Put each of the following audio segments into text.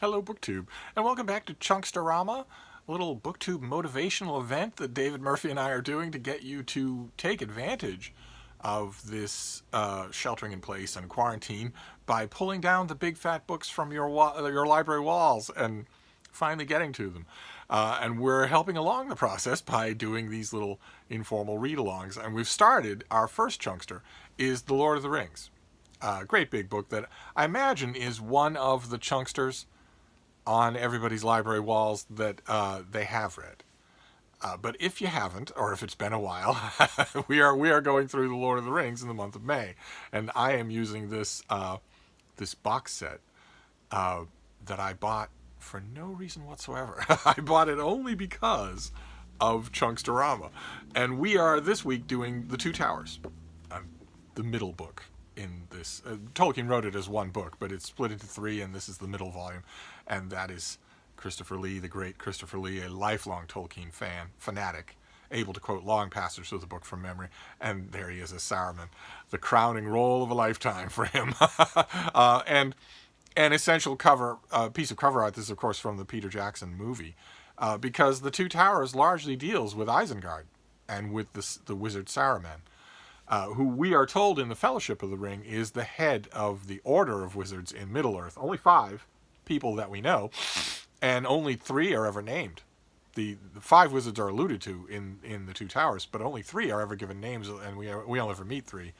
Hello, BookTube, and welcome back to Chunksterama, a little BookTube motivational event that David Murphy and I are doing to get you to take advantage of this sheltering in place and quarantine by pulling down the big fat books from your library walls and finally getting to them. And we're helping along the process by doing these little informal read-alongs. And we've started, our first Chunkster is The Lord of the Rings. Great big book that I imagine is one of the Chunksters on everybody's library walls that they have read. But if you haven't, or if it's been a while, we are going through The Lord of the Rings in the month of May, and I am using this this box set that I bought for no reason whatsoever. I bought it only because of Chunksterama, and we are this week doing The Two Towers, the middle book in this. Tolkien wrote it as one book, but it's split into three, and this is the middle volume, and that is Christopher Lee, the great Christopher Lee, a lifelong Tolkien fanatic, able to quote long passages of the book from memory, and there he is as Saruman, the crowning role of a lifetime for him. And an essential piece of cover art. This is, of course, from the Peter Jackson movie, because The Two Towers largely deals with Isengard and with the wizard Saruman, who we are told in the Fellowship of the Ring is the head of the Order of Wizards in Middle-earth. Only 5 people that we know, and only 3 are ever named. The 5 wizards are alluded to in The Two Towers, but only 3 are ever given names, and we only ever meet 3.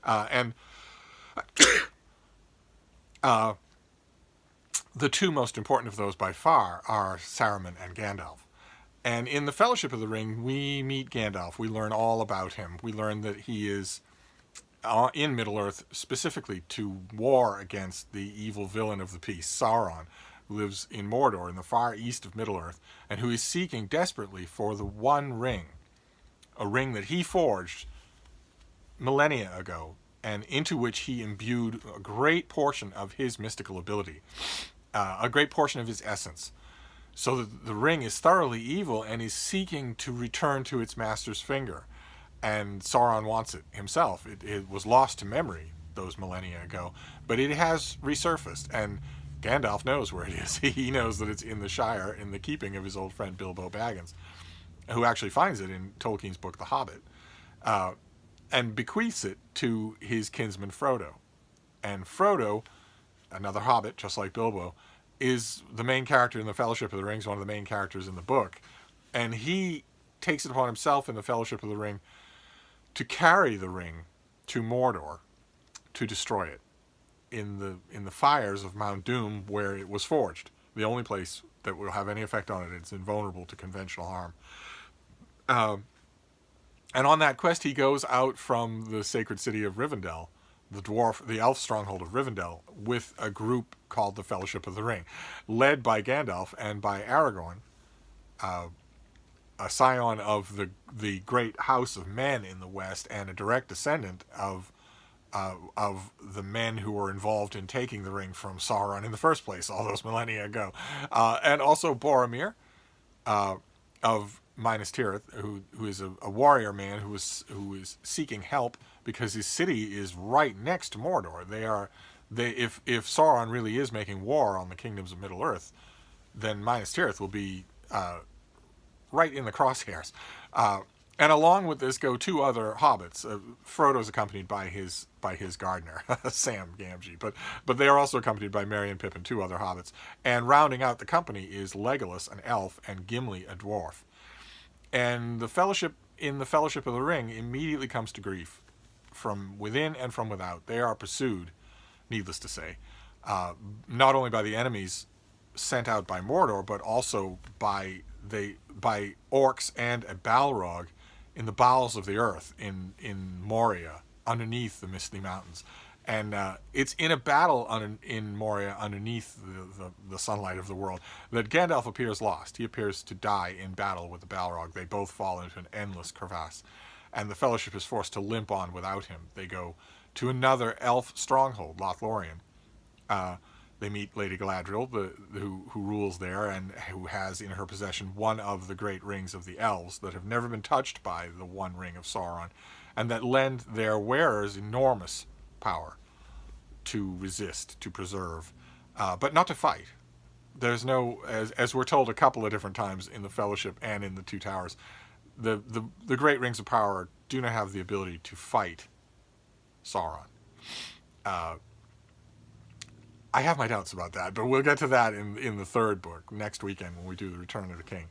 And the 2 most important of those by far are Saruman and Gandalf. And in the Fellowship of the Ring, we meet Gandalf. We learn all about him. We learn that he is in Middle-earth specifically to war against the evil villain of the piece, Sauron, who lives in Mordor in the far east of Middle-earth, and who is seeking desperately for the one ring, a ring that he forged millennia ago, and into which he imbued a great portion of his mystical ability, a great portion of his essence. So that the ring is thoroughly evil and is seeking to return to its master's finger. And Sauron wants it himself. It was lost to memory those millennia ago, but it has resurfaced, and Gandalf knows where it is. He knows that it's in the Shire, in the keeping of his old friend Bilbo Baggins, who actually finds it in Tolkien's book The Hobbit, and bequeaths it to his kinsman Frodo. And Frodo, another hobbit, just like Bilbo, is the main character in the Fellowship of the Ring, one of the main characters in the book. And he takes it upon himself in the Fellowship of the Ring to carry the ring to Mordor to destroy it in the fires of Mount Doom where it was forged. The only place that will have any effect on it. It's invulnerable to conventional harm. And on that quest, he goes out from the sacred city of Rivendell, the elf stronghold of Rivendell, with a group called the Fellowship of the Ring, led by Gandalf and by Aragorn, a scion of the great house of men in the West, and a direct descendant of the men who were involved in taking the ring from Sauron in the first place, all those millennia ago, and also Boromir of Minas Tirith, who is a warrior man who is seeking help because his city is right next to Mordor. If Sauron really is making war on the kingdoms of Middle Earth, then Minas Tirith will be right in the crosshairs. And along with this go 2 other hobbits. Frodo's accompanied by his gardener, Sam Gamgee, but they are also accompanied by Merry and Pippin, 2 other hobbits. And rounding out the company is Legolas, an elf, and Gimli, a dwarf. And the Fellowship of the Ring immediately comes to grief from within and from without. They are pursued, needless to say, not only by the enemies sent out by Mordor, but also by orcs and a Balrog in the bowels of the earth in Moria, underneath the Misty Mountains. And it's in a battle in Moria, underneath the sunlight of the world, that Gandalf appears lost. He appears to die in battle with the Balrog. They both fall into an endless crevasse, and the Fellowship is forced to limp on without him. They go to another elf stronghold, Lothlorien. They meet Lady Galadriel, who rules there and who has in her possession one of the great rings of the elves that have never been touched by the One Ring of Sauron, and that lend their wearers enormous power to resist, to preserve, but not to fight. there's no, as we're told a couple of different times in the Fellowship and in the Two Towers, the great rings of power do not have the ability to fight Sauron. I have my doubts about that, but we'll get to that in the third book next weekend when we do the Return of the King.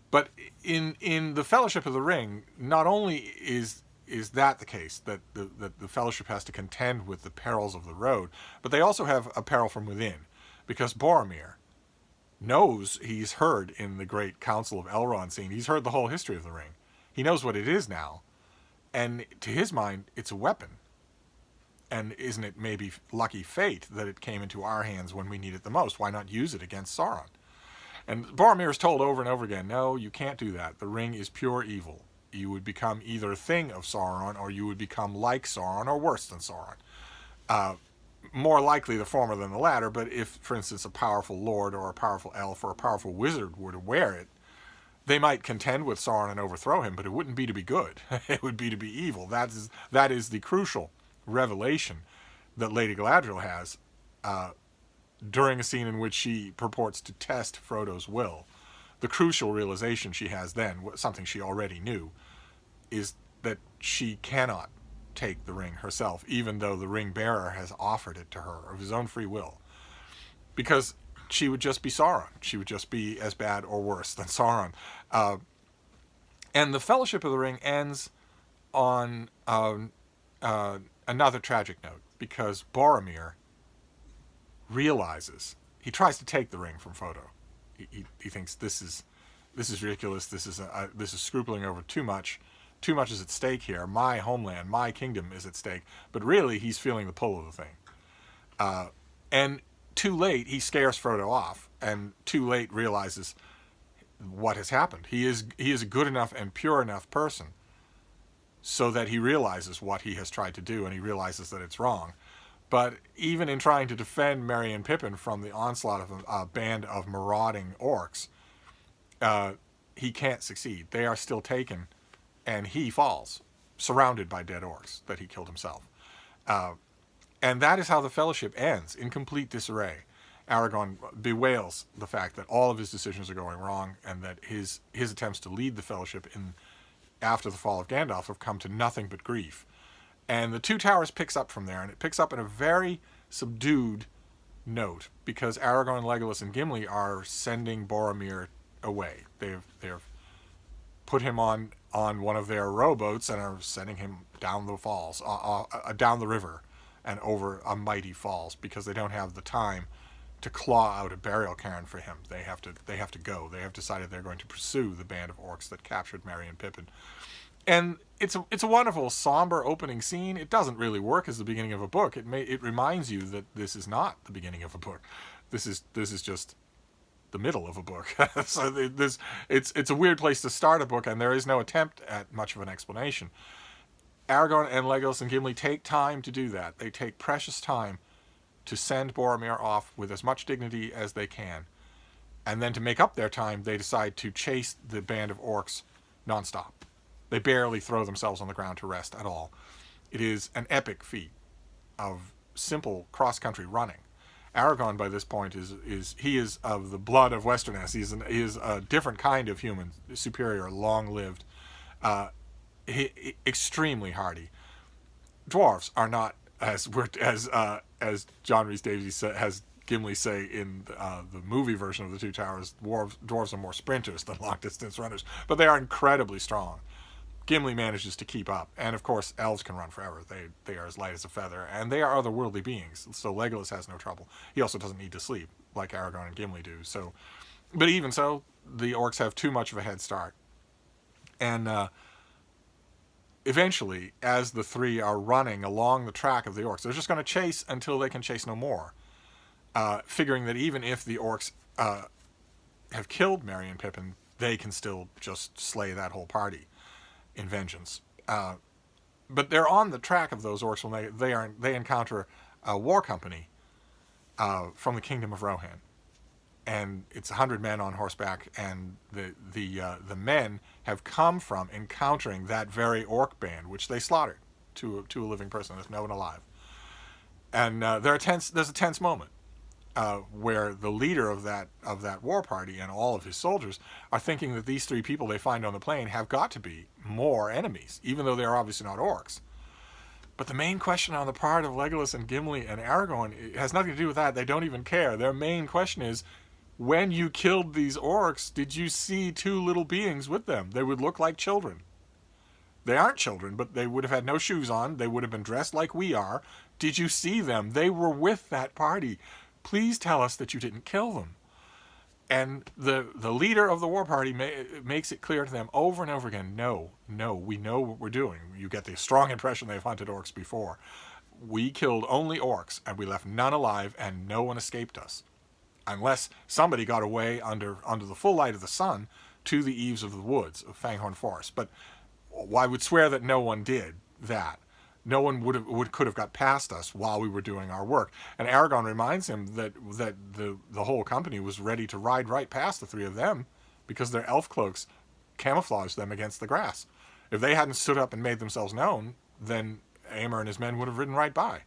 But in the Fellowship of the Ring, not only is that the case, that the Fellowship has to contend with the perils of the road, but they also have a peril from within, because Boromir knows, he's heard in the great Council of Elrond scene, he's heard the whole history of the ring. He knows what it is now, and to his mind, it's a weapon. And isn't it maybe lucky fate that it came into our hands when we need it the most? Why not use it against Sauron? And Boromir is told over and over again, no, you can't do that. The ring is pure evil. You would become either a thing of Sauron, or you would become like Sauron, or worse than Sauron. More likely the former than the latter, but if, for instance, a powerful lord or a powerful elf or a powerful wizard were to wear it, they might contend with Sauron and overthrow him, but it wouldn't be to be good. It would be to be evil. That is the crucial revelation that Lady Galadriel has during a scene in which she purports to test Frodo's will. The crucial realization she has then, something she already knew, is that she cannot take the ring herself, even though the ring bearer has offered it to her of his own free will. Because she would just be Sauron. She would just be as bad or worse than Sauron. And the Fellowship of the Ring ends on another tragic note, because Boromir realizes, he tries to take the ring from Frodo. He thinks this is ridiculous. This is scrupling over too much. Too much is at stake here. My homeland, my kingdom is at stake. But really, he's feeling the pull of the thing. And too late, he scares Frodo off, and too late realizes what has happened. He is a good enough and pure enough person so that he realizes what he has tried to do, and he realizes that it's wrong. But even in trying to defend Merry and Pippin from the onslaught of a band of marauding orcs, he can't succeed. They are still taken, and he falls, surrounded by dead orcs that he killed himself. And that is how the Fellowship ends, in complete disarray. Aragorn bewails the fact that all of his decisions are going wrong, and that his attempts to lead the Fellowship after the fall of Gandalf have come to nothing but grief. And the Two Towers picks up from there, and it picks up in a very subdued note, because Aragorn, Legolas, and Gimli are sending Boromir away. They've put him on one of their rowboats and are sending him down the falls, down the river, and over a mighty falls, because they don't have the time to claw out a burial cairn for him. They have to go. They have decided they're going to pursue the band of orcs that captured Merry and Pippin. And it's a wonderful, somber opening scene. It doesn't really work as the beginning of a book. It reminds you that this is not the beginning of a book. This is just the middle of a book. So it's a weird place to start a book, and there is no attempt at much of an explanation. Aragorn and Legolas and Gimli take time to do that. They take precious time to send Boromir off with as much dignity as they can. And then to make up their time, they decide to chase the band of orcs nonstop. They barely throw themselves on the ground to rest at all. It is an epic feat of simple cross-country running. Aragorn, by this point, is of the blood of Westernesse. He is a different kind of human, superior, long-lived, extremely hardy. Dwarves are not as John Rhys Davies has Gimli say in the movie version of the Two Towers. Dwarves are more sprinters than long-distance runners, but they are incredibly strong. Gimli manages to keep up, and of course elves can run forever. They are as light as a feather, and they are otherworldly beings, so Legolas has no trouble. He also doesn't need to sleep like Aragorn and Gimli do. So, but even so, the orcs have too much of a head start, and eventually, as the three are running along the track of the orcs, they're just going to chase until they can chase no more, figuring that even if the orcs have killed Merry and Pippin, they can still just slay that whole party in vengeance. But they're on the track of those orcs when they encounter a war company from the kingdom of Rohan, and it's 100 men on horseback, and the men have come from encountering that very orc band which they slaughtered to a living person. There's no one alive, and there's a tense moment. where the leader of that war party and all of his soldiers are thinking that these three people they find on the plain have got to be more enemies, even though they're obviously not orcs. But the main question on the part of Legolas and Gimli and Aragorn has nothing to do with that. They don't even care. Their main question is, when you killed these orcs, did you see two little beings with them? They would look like children. They aren't children, but they would have had no shoes on. They would have been dressed like we are. Did you see them? They were with that party. Please tell us that you didn't kill them. And the leader of the war party makes it clear to them over and over again, no, we know what we're doing. You get the strong impression they've hunted orcs before. We killed only orcs, and we left none alive, and no one escaped us. Unless somebody got away under the full light of the sun to the eaves of the woods of Fanghorn Forest. But I would swear that no one did that. No one could have got past us while we were doing our work. And Aragorn reminds him that the whole company was ready to ride right past the three of them because their elf cloaks camouflaged them against the grass. If they hadn't stood up and made themselves known, then Aemir and his men would have ridden right by.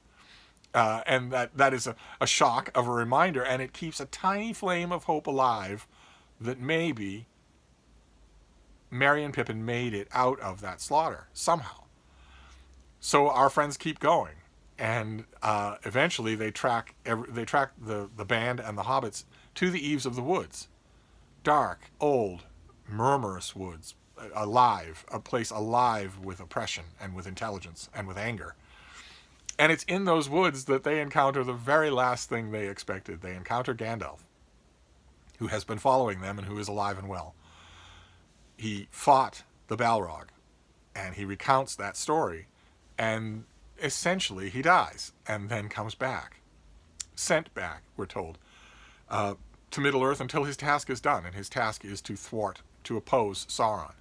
And that is a shock of a reminder, and it keeps a tiny flame of hope alive that maybe Merry and Pippin made it out of that slaughter somehow. So our friends keep going, and eventually they track the band and the hobbits to the eaves of the woods. Dark, old, murmurous woods, alive, a place alive with oppression and with intelligence and with anger. And it's in those woods that they encounter the very last thing they expected. They encounter Gandalf, who has been following them and who is alive and well. He fought the Balrog, and he recounts that story. And essentially, he dies and then comes back. Sent back, we're told, to Middle-earth until his task is done. And his task is to oppose Sauron.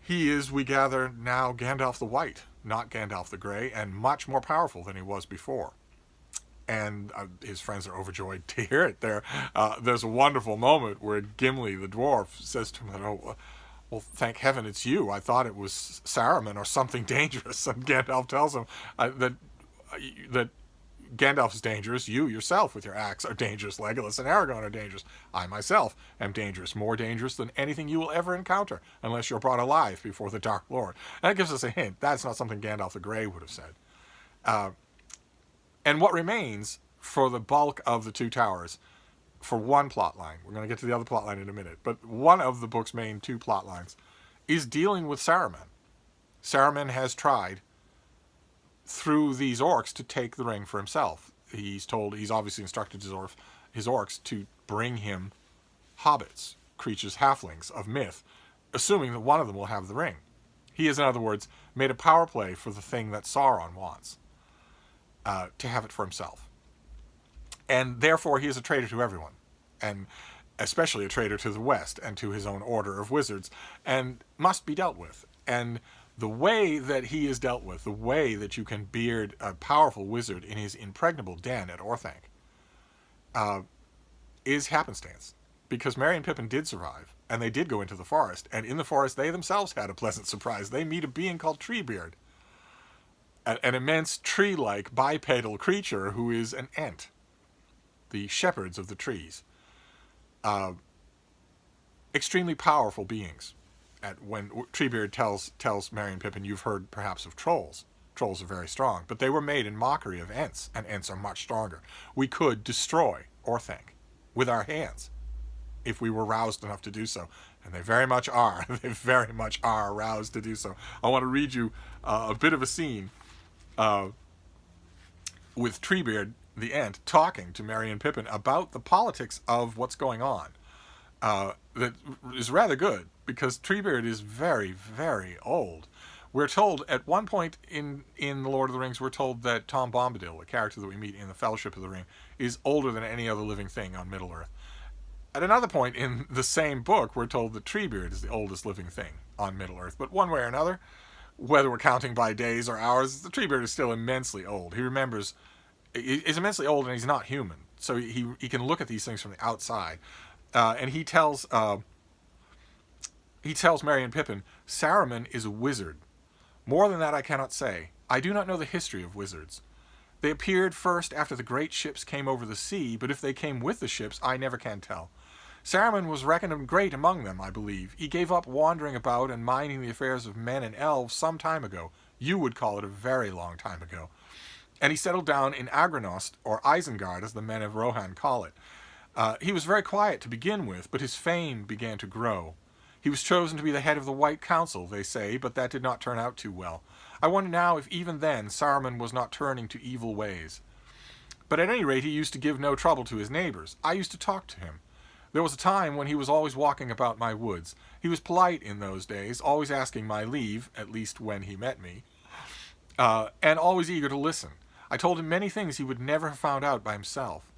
He is, we gather, now Gandalf the White, not Gandalf the Grey, and much more powerful than he was before. And his friends are overjoyed to hear it. There's a wonderful moment where Gimli, the dwarf, says to him, well, thank heaven it's you. I thought it was Saruman or something dangerous. And Gandalf tells him that Gandalf is dangerous. You yourself with your axe are dangerous. Legolas and Aragorn are dangerous. I myself am dangerous, more dangerous than anything you will ever encounter, unless you're brought alive before the Dark Lord. And that gives us a hint. That's not something Gandalf the Grey would have said. And what remains for the bulk of the Two Towers, for one plot line, we're going to get to the other plot line in a minute, but one of the book's main two plot lines is dealing with Saruman. Saruman has tried through these orcs to take the ring for himself. He's obviously instructed his orcs to bring him hobbits, creatures, halflings of myth, assuming that one of them will have the ring. He has, in other words, made a power play for the thing that Sauron wants, to have it for himself. And therefore he is a traitor to everyone, and especially a traitor to the West and to his own order of wizards, and must be dealt with. And the way that he is dealt with, the way that you can beard a powerful wizard in his impregnable den at Orthanc, is happenstance. Because Merry and Pippin did survive, and they did go into the forest, and in the forest they themselves had a pleasant surprise. They meet a being called Treebeard, an immense tree-like bipedal creature who is an Ent, the shepherds of the trees. Extremely powerful beings. When Treebeard tells Merry and Pippin, you've heard perhaps of trolls. Trolls are very strong, but they were made in mockery of Ents, and Ents are much stronger. We could destroy Orthanc with our hands if we were roused enough to do so. And they very much are. They very much are roused to do so. I want to read you a bit of a scene with Treebeard, the Ent, talking to Merry and Pippin about the politics of what's going on. That is rather good, because Treebeard is very, very old. We're told, at one point in The Lord of the Rings, we're told that Tom Bombadil, a character that we meet in the Fellowship of the Ring, is older than any other living thing on Middle-earth. At another point in the same book, we're told that Treebeard is the oldest living thing on Middle-earth. But one way or another, whether we're counting by days or hours, the Treebeard is still immensely old. He's immensely old, and he's not human. So he can look at these things from the outside. And he tells Merry and Pippin, Saruman is a wizard. More than that I cannot say. I do not know the history of wizards. They appeared first after the great ships came over the sea, but if they came with the ships, I never can tell. Saruman was reckoned great among them, I believe. He gave up wandering about and minding the affairs of men and elves some time ago. You would call it a very long time ago. And he settled down in Agranost, or Isengard, as the men of Rohan call it. He was very quiet to begin with, but his fame began to grow. He was chosen to be the head of the White Council, they say, but that did not turn out too well. I wonder now if even then Saruman was not turning to evil ways. But at any rate, he used to give no trouble to his neighbors. I used to talk to him. There was a time when he was always walking about my woods. He was polite in those days, always asking my leave, at least when he met me, and always eager to listen. I told him many things he would never have found out by himself.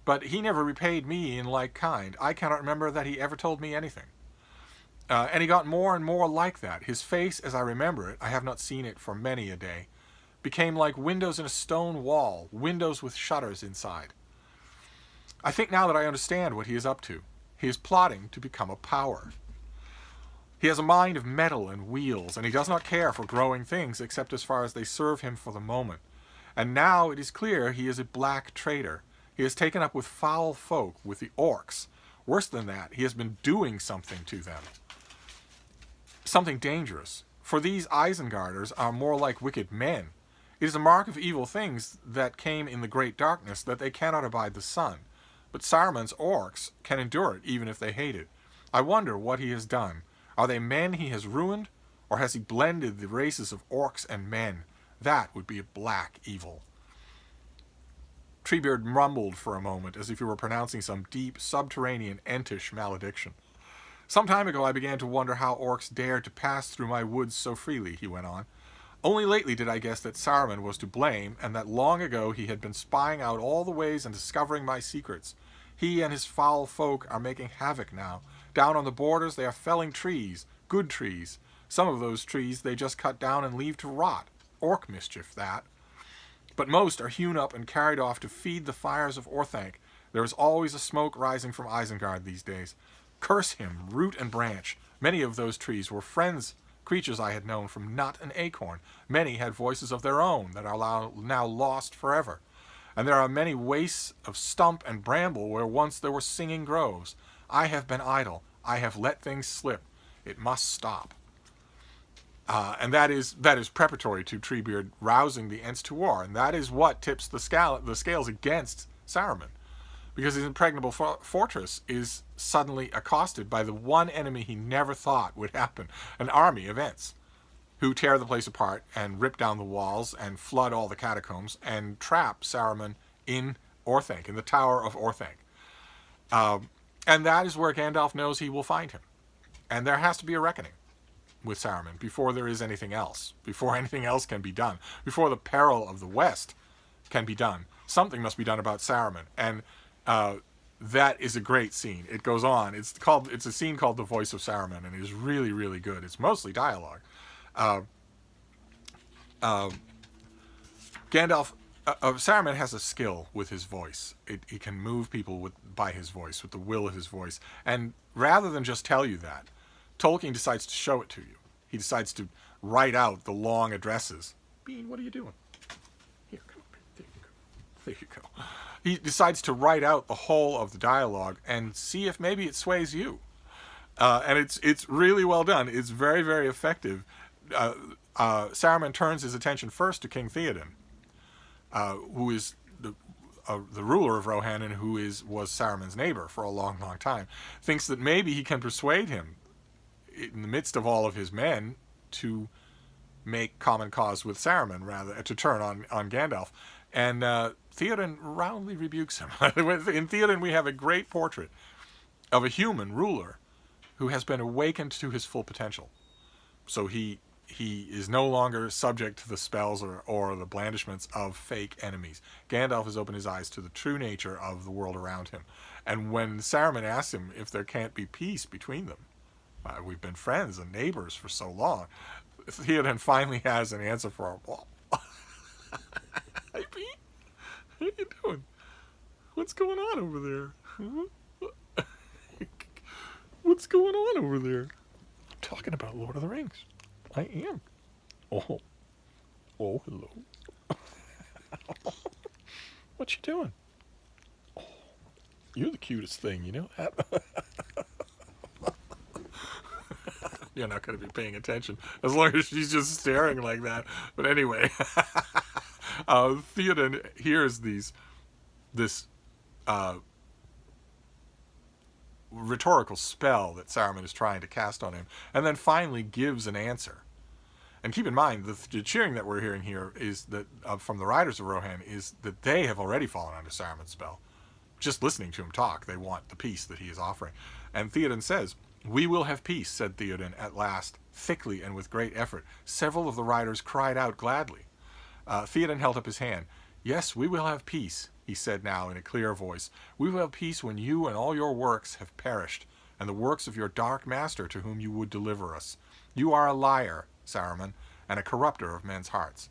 But he never repaid me in like kind. I cannot remember that he ever told me anything. And he got more and more like that. His face, as I remember it, I have not seen it for many a day, became like windows in a stone wall, windows with shutters inside. I think now that I understand what he is up to. He is plotting to become a power. He has a mind of metal and wheels, and he does not care for growing things except as far as they serve him for the moment. And now it is clear he is a black traitor. He has taken up with foul folk, with the orcs. Worse than that, he has been doing something to them. Something dangerous. For these Isengarders are more like wicked men. It is a mark of evil things that came in the great darkness that they cannot abide the sun. But Saruman's orcs can endure it even if they hate it. I wonder what he has done. Are they men he has ruined? Or has he blended the races of orcs and men? That would be a black evil. Treebeard mumbled for a moment as if he were pronouncing some deep, subterranean, entish malediction. Some time ago I began to wonder how orcs dared to pass through my woods so freely, he went on. Only lately did I guess that Saruman was to blame, and that long ago he had been spying out all the ways and discovering my secrets. He and his foul folk are making havoc now. Down on the borders they are felling trees, good trees. Some of those trees they just cut down and leave to rot. Orc mischief, that. But most are hewn up and carried off to feed the fires of Orthanc. There is always a smoke rising from Isengard these days. Curse him, root and branch. Many of those trees were friends, creatures I had known from nut and acorn. Many had voices of their own that are now lost forever. And there are many wastes of stump and bramble where once there were singing groves. I have been idle. I have let things slip. It must stop. And that is preparatory to Treebeard rousing the Ents to war, and that is what tips the scales against Saruman, because his impregnable fortress is suddenly accosted by the one enemy he never thought would happen, an army of Ents, who tear the place apart and rip down the walls and flood all the catacombs and trap Saruman in Orthanc, in the Tower of Orthanc. And that is where Gandalf knows he will find him. And there has to be a reckoning with Saruman before there is anything else, before anything else can be done, before the peril of the West can be done. Something must be done about Saruman, and that is a great scene. It goes on. It's a scene called The Voice of Saruman, and it is really, really good. It's mostly dialogue. Saruman has a skill with his voice. He can move people by his voice, with the will of his voice, and rather than just tell you that, Tolkien decides to show it to you. He decides to write out the long addresses. Bean, what are you doing? Here, come up here. There you go. He decides to write out the whole of the dialogue and see if maybe it sways you. And it's really well done. It's very, very effective. Saruman turns his attention first to King Theoden, who is the ruler of Rohan and who was Saruman's neighbor for a long, long time. Thinks that maybe he can persuade him in the midst of all of his men to make common cause with Saruman, rather to turn on Gandalf. And Theoden roundly rebukes him. In Theoden we have a great portrait of a human ruler who has been awakened to his full potential. So he is no longer subject to the spells or the blandishments of fake enemies. Gandalf has opened his eyes to the true nature of the world around him. And when Saruman asks him if there can't be peace between them, we've been friends and neighbors for so long, Theoden finally has an answer for him. Hey, Pete, how you doing? What's going on over there? What's going on over there? I'm talking about Lord of the Rings. I am. Oh, hello. What you doing? You're the cutest thing, you know that? You're not going to be paying attention as long as she's just staring like that. But anyway, Theoden hears this rhetorical spell that Saruman is trying to cast on him, and then finally gives an answer. And keep in mind, the cheering that we're hearing here is that from the riders of Rohan is that they have already fallen under Saruman's spell. Just listening to him talk, they want the peace that he is offering. And Theoden says, "We will have peace," said Theoden at last, thickly and with great effort. Several of the riders cried out gladly. Theoden held up his hand. "Yes, we will have peace," he said now in a clear voice. "We will have peace when you and all your works have perished, and the works of your dark master to whom you would deliver us. You are a liar, Saruman, and a corrupter of men's hearts.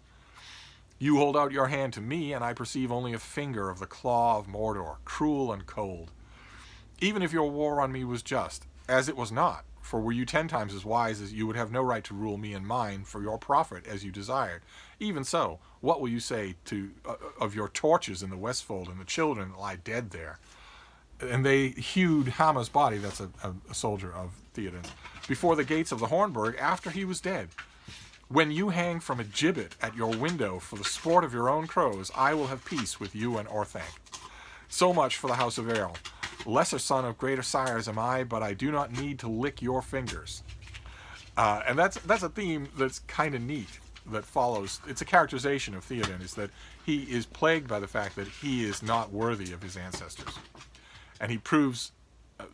You hold out your hand to me, and I perceive only a finger of the claw of Mordor, cruel and cold. Even if your war on me was just, as it was not, for were you 10 times as wise as you would have no right to rule me and mine for your profit as you desired. Even so, what will you say of your torches in the Westfold and the children that lie dead there?" And they hewed Hama's body, that's a soldier of Theoden's, before the gates of the Hornburg after he was dead. "When you hang from a gibbet at your window for the sport of your own crows, I will have peace with you and Orthanc. So much for the house of Errol. Lesser son of greater sires am I, but I do not need to lick your fingers." And that's a theme that's kind of neat that follows. It's a characterization of Theoden, is that he is plagued by the fact that he is not worthy of his ancestors. And he proves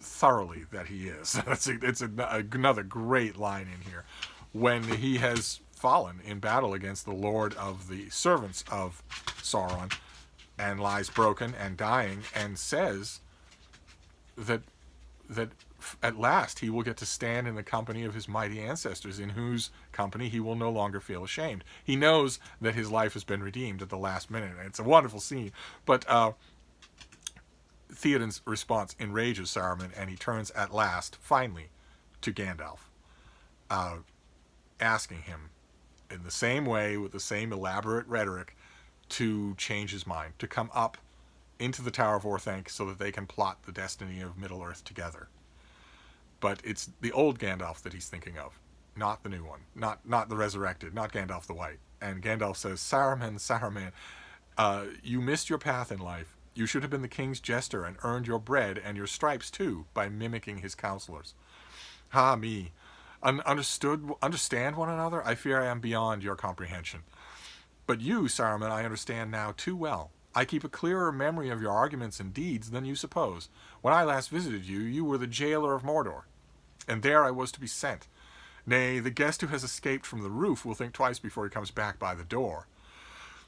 thoroughly that he is. It's another great line in here. When he has fallen in battle against the Lord of the servants of Sauron and lies broken and dying, and says that at last he will get to stand in the company of his mighty ancestors, in whose company he will no longer feel ashamed. He knows that his life has been redeemed at the last minute. It's a wonderful scene. But Theoden's response enrages Saruman, and he turns at last, finally, to Gandalf, asking him in the same way, with the same elaborate rhetoric, to change his mind, to come up into the Tower of Orthanc so that they can plot the destiny of Middle-earth together. But it's the old Gandalf that he's thinking of, not the new one, not the resurrected, not Gandalf the White. And Gandalf says, "Saruman, Saruman, you missed your path in life. You should have been the king's jester and earned your bread and your stripes too by mimicking his counselors. Ah me, understand one another? I fear I am beyond your comprehension. But you, Saruman, I understand now too well. I keep a clearer memory of your arguments and deeds than you suppose. When I last visited you, you were the jailer of Mordor, and there I was to be sent. Nay, the guest who has escaped from the roof will think twice before he comes back by the door.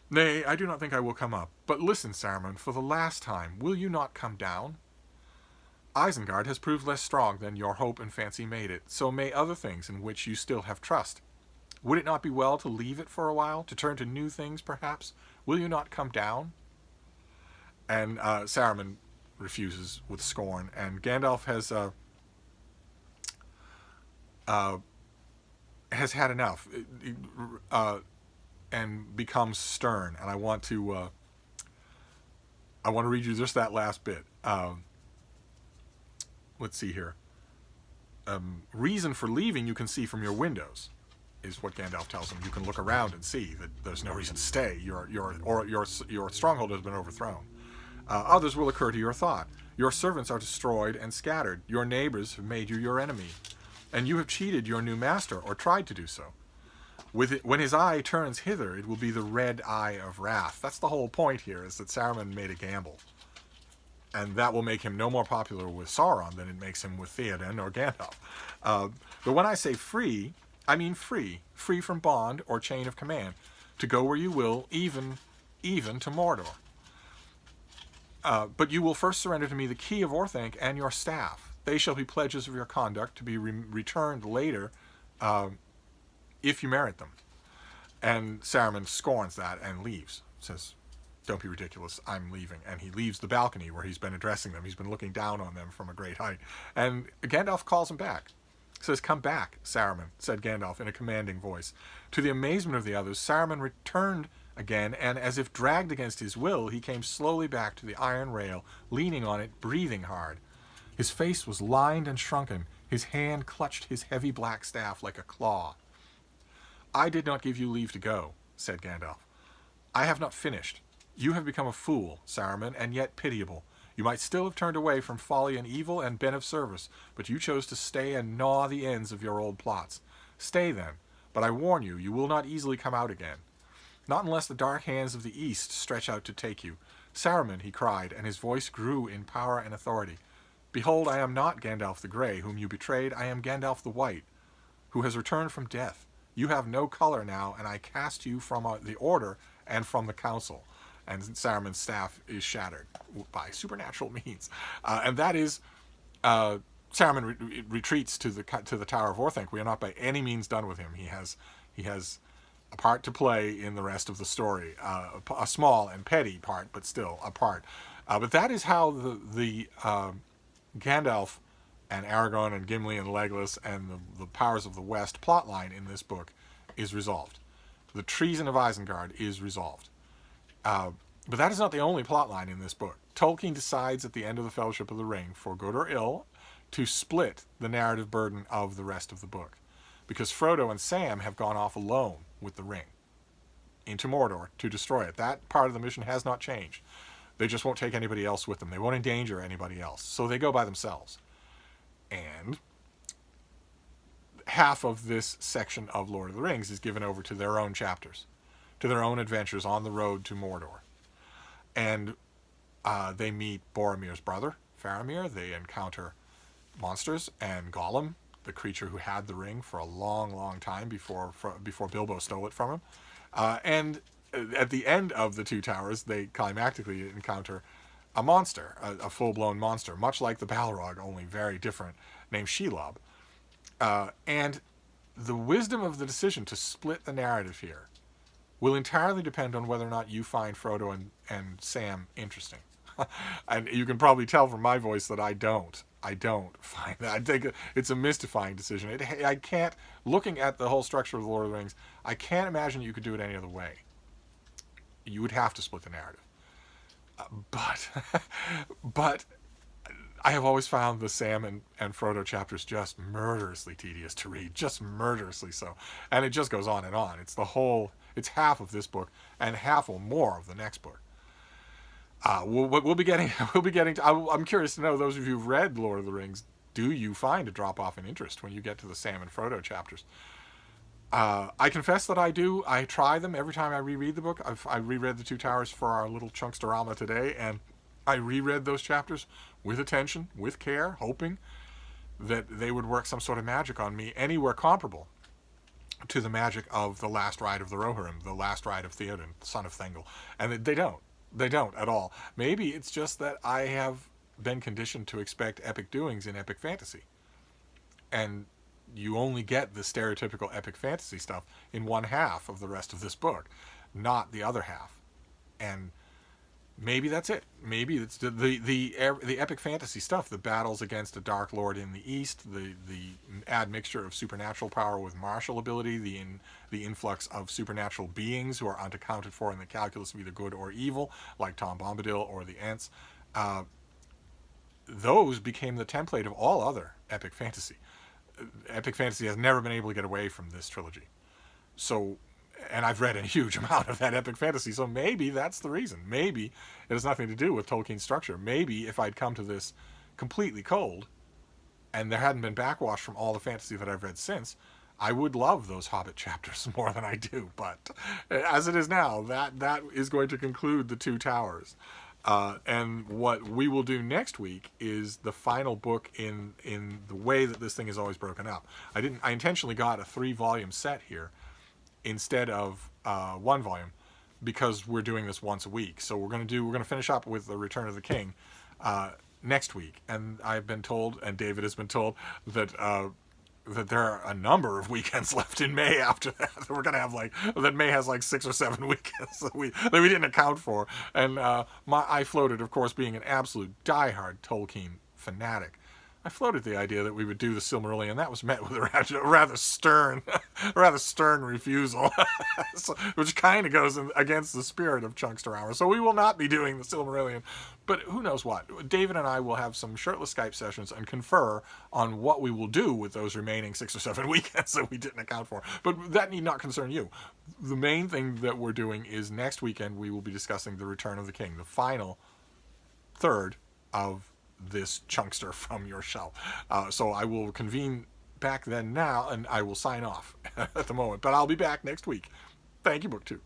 Nay, I do not think I will come up. But listen, Saruman, for the last time, will you not come down? Isengard has proved less strong than your hope and fancy made it, so may other things in which you still have trust. Would it not be well to leave it for a while, to turn to new things, perhaps? Will you not come down?" And Saruman refuses with scorn, and Gandalf has had enough, and becomes stern. And I want to read you just that last bit. Let's see here. Reason for leaving you can see from your windows, is what Gandalf tells him. You can look around and see that there's no reason to stay. Your stronghold has been overthrown. Others will occur to your thought. Your servants are destroyed and scattered. Your neighbors have made you your enemy, and you have cheated your new master, or tried to do so. When his eye turns hither, it will be the red eye of wrath. That's the whole point here, is that Saruman made a gamble. And that will make him no more popular with Sauron than it makes him with Theoden or Gandalf. But when I say free, I mean free. Free from bond or chain of command, to go where you will, even to Mordor. But you will first surrender to me the key of Orthanc and your staff. They shall be pledges of your conduct, to be returned later, if you merit them. And Saruman scorns that and leaves. Says, "Don't be ridiculous, I'm leaving." And he leaves the balcony where he's been addressing them. He's been looking down on them from a great height. And Gandalf calls him back. Says, "Come back, Saruman," said Gandalf in a commanding voice. To the amazement of the others, Saruman returned again, and as if dragged against his will, he came slowly back to the iron rail, leaning on it, breathing hard. His face was lined and shrunken. His hand clutched his heavy black staff like a claw. "I did not give you leave to go," said Gandalf. "I have not finished. You have become a fool, Saruman, and yet pitiable. You might still have turned away from folly and evil and been of service, but you chose to stay and gnaw the ends of your old plots. Stay then, but I warn you, you will not easily come out again. Not unless the dark hands of the East stretch out to take you. Saruman," he cried, and his voice grew in power and authority. "Behold, I am not Gandalf the Grey, whom you betrayed. I am Gandalf the White, who has returned from death. You have no color now, and I cast you from the Order and from the Council." And Saruman's staff is shattered by supernatural means. And that is, Saruman retreats to the Tower of Orthanc. We are not by any means done with him. He has a part to play in the rest of the story, a small and petty part, but still a part. But that is how the Gandalf and Aragorn and Gimli and Legolas and the Powers of the West plotline in this book is resolved. The treason of Isengard is resolved. But that is not the only plotline in this book. Tolkien decides at the end of the Fellowship of the Ring, for good or ill, to split the narrative burden of the rest of the book. Because Frodo and Sam have gone off alone with the ring into Mordor to destroy it. That part of the mission has not changed. They just won't take anybody else with them. They won't endanger anybody else. So they go by themselves. And half of this section of Lord of the Rings is given over to their own chapters, to their own adventures on the road to Mordor. And they meet Boromir's brother, Faramir. They encounter monsters and Gollum, the creature who had the ring for a long, long time before Bilbo stole it from him. And at the end of the Two Towers, they climactically encounter a monster, a full-blown monster, much like the Balrog, only very different, named Shelob. And the wisdom of the decision to split the narrative here will entirely depend on whether or not you find Frodo and Sam interesting. And you can probably tell from my voice that I don't find that. I think it's a mystifying decision. I can't, looking at the whole structure of the Lord of the Rings, I can't imagine you could do it any other way. You would have to split the narrative. But I have always found the Sam and Frodo chapters just murderously tedious to read, just murderously so. And it just goes on and on. It's half of this book and half or more of the next book. We'll be getting to, I'm curious to know, those of you who've read Lord of the Rings, do you find a drop off in interest when you get to the Sam and Frodo chapters? I confess that I do. I try them every time I reread the book. I reread the Two Towers for our little Chunksterama today, and I reread those chapters with attention, with care, hoping that they would work some sort of magic on me anywhere comparable to the magic of the last ride of the Rohirrim, the last ride of Theoden, son of Thengel. And they don't. They don't at all. Maybe it's just that I have been conditioned to expect epic doings in epic fantasy. And you only get the stereotypical epic fantasy stuff in one half of the rest of this book, not the other half. And maybe that's it. Maybe it's the epic fantasy stuff, the battles against a Dark Lord in the East, the admixture of supernatural power with martial ability, the influx of supernatural beings who are unaccounted for in the calculus of either good or evil, like Tom Bombadil or the Ents. Those became the template of all other epic fantasy. Epic fantasy has never been able to get away from this trilogy. So, and I've read a huge amount of that epic fantasy, so maybe that's the reason. Maybe it has nothing to do with Tolkien's structure. Maybe if I'd come to this completely cold, and there hadn't been backwash from all the fantasy that I've read since, I would love those Hobbit chapters more than I do. But as it is now, that is going to conclude the Two Towers. And what we will do next week is the final book in the way that this thing is always broken up. I intentionally got a 3-volume set here instead of 1 volume, because we're doing this once a week. So we're going to finish up with The Return of the King next week. And I've been told, and David has been told, that there are a number of weekends left in May after that. We're going to have that May has 6 or 7 weekends that we didn't account for. And I floated, of course, being an absolute diehard Tolkien fanatic, I floated the idea that we would do the Silmarillion. That was met with a rather stern, rather stern refusal, so, which kind of goes against the spirit of Chunksterama. So we will not be doing the Silmarillion. But who knows what? David and I will have some shirtless Skype sessions and confer on what we will do with those remaining 6 or 7 weekends that we didn't account for. But that need not concern you. The main thing that we're doing is next weekend we will be discussing The Return of the King, the final third of this chunkster from your shelf. So I will convene back then now, and I will sign off at the moment. But I'll be back next week. Thank you, BookTube.